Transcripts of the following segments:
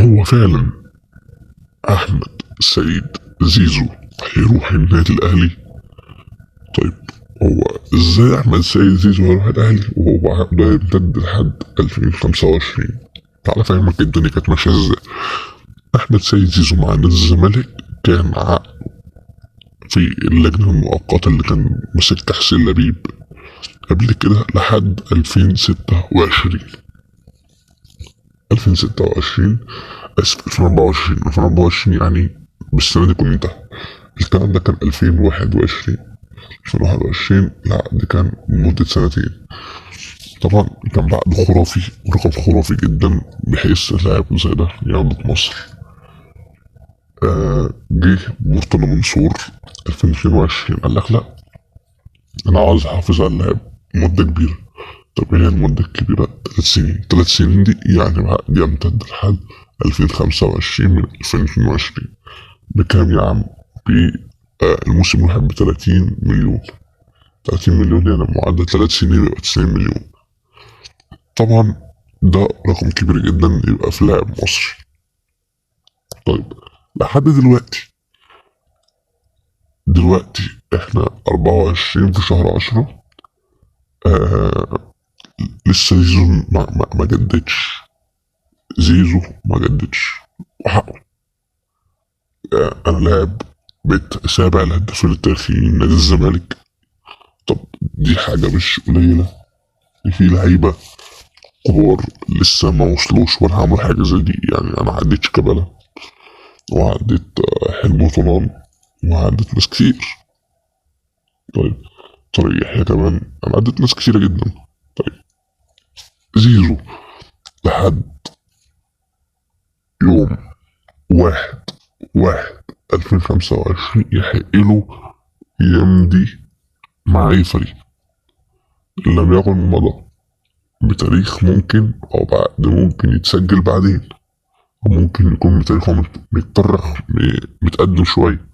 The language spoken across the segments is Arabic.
هو فعلا احمد سيد زيزو هيروح النادي الاهلي؟ طيب هو ازاي احمد سيد زيزو هيروح الاهلي وهو عقده هيمتد لحد 2025؟ تعالى افهمك الدنيا كانت ماشيه ازاي. احمد سيد زيزو مع نادي الزمالك كان عقد في اللجنه المؤقته اللي كان ماسكها حسين لبيب قبل كده لحد 2026. 2026 اسف 2024 يعني بالسنه دي كنت انتهى. الكلام ده كان 2021. 2021 العقد كان لمدة سنتين. طبعا كان بعقد خرافي ورقم خرافي جدا بحيث لاعب زي ده ياخده في مصر. جه مرتضى منصور 2022 قال لك لا، انا عاوز احافظ على اللاعب مدة كبيرة. طب ايه هي المدة الكبيرة؟ 3 سنين. 3 سنين دي يعني العقد يمتد لحد 2025 من 2022. بكام يا عم؟ الموسم الواحد ب30 مليون. 30 مليون يعني معدل 3 سنين يبقى 90 مليون. طبعا ده رقم كبير جدا يبقى في لاعب مصري. طيب لحد دلوقتي احنا 24 في شهر 10. لسه زيزو ما جددش. زيزو ما جددش وحقه. انا لاعب بقيت سابع الهداف التاريخي لنادي الزمالك. طب دي حاجة مش قليلة. في لعيبة كبار لسه ما وصلوش ولا عملوا حاجة زي دي. يعني أنا عديت شيكابالا وعديت حلمي طولان وعديت ناس كتير. طيب طريق يحيى كمان. أنا عديت ناس كتيرة جدا. طيب زيزو لحد يوم 1/1/2025 يحقله يمضي مع أي فريق إن لم يكن مضى بتاريخ ممكن أو بعد ممكن يتسجل بعدين، أو ممكن يكون بتاريخه متطرح متقدم شوية.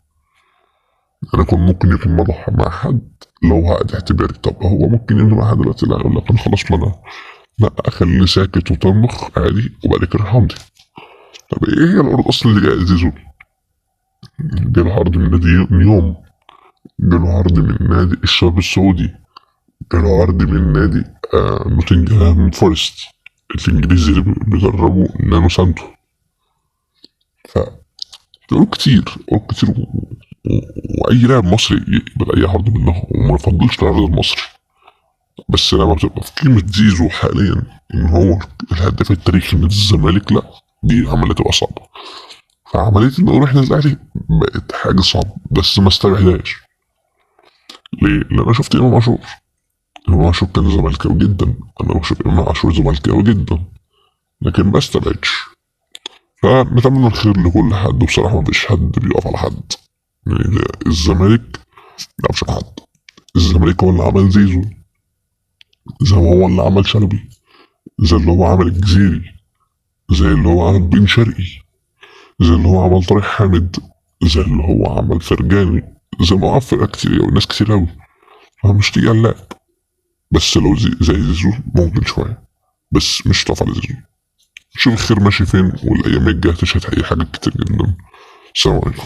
أنا كان ممكن يكون مضى مع حد لو عقد اعتباري. طب هو ممكن يمضي مع حد دلوقتي؟ لا، يقول لك أنا خلاص مضى، لا أخليني ساكت وطنخ عادي وبعد كده همضي. طب إيه هي العروض أصلا اللي جاية زيزو؟ جاله عرض من نادي نيوم، جاله عرض من نادي الشباب السعودي، جاله عرض من نادي نوتنجهام فورست الإنجليزي اللي بيدربوا نانو سانتو. عروض كتير، عروض كتير واي لاعب مصري يقبل اي عرض منه وما يفضلش العرض المصري. بس لما بتبقى في قيمة زيزو حاليا ان هو الهداف التاريخي لنادي الزمالك، لا دي عملية تبقى صعبة. فعملية انه يروح نادي الاهلي بقت حاجة صعبة بس ما استبعدهاش. ليه؟ لان انا شفت امام عاشور. امام عاشور كان زملكاوي جدا. انا بشوف امام عاشور زملكاوي جدا لكن ما استبعدش. فنتمنى الخير لكل حد، وبصراحة مفيش حد بيقف على حد. يعني الزمالك لا مش على حد. الزمالك هو اللي عمل زيزو، زي ما هو اللي عمل شلبي، زي اللي هو عمل الجزيري، زي اللي هو عمل بن شرقي، زي اللي هو عمل طارق حامد، زي اللي هو عمل فرجاني، زي ما عمل فرقة كتير وناس كتير أوي. فمش تيجي على اللاعب. بس لو زي زيزو ممكن شوية، بس مش هتقف على زيزو. شوف الخير ماشي فين، والأيام الجاية تشهد أي حاجة كتير جدا. السلام عليكم.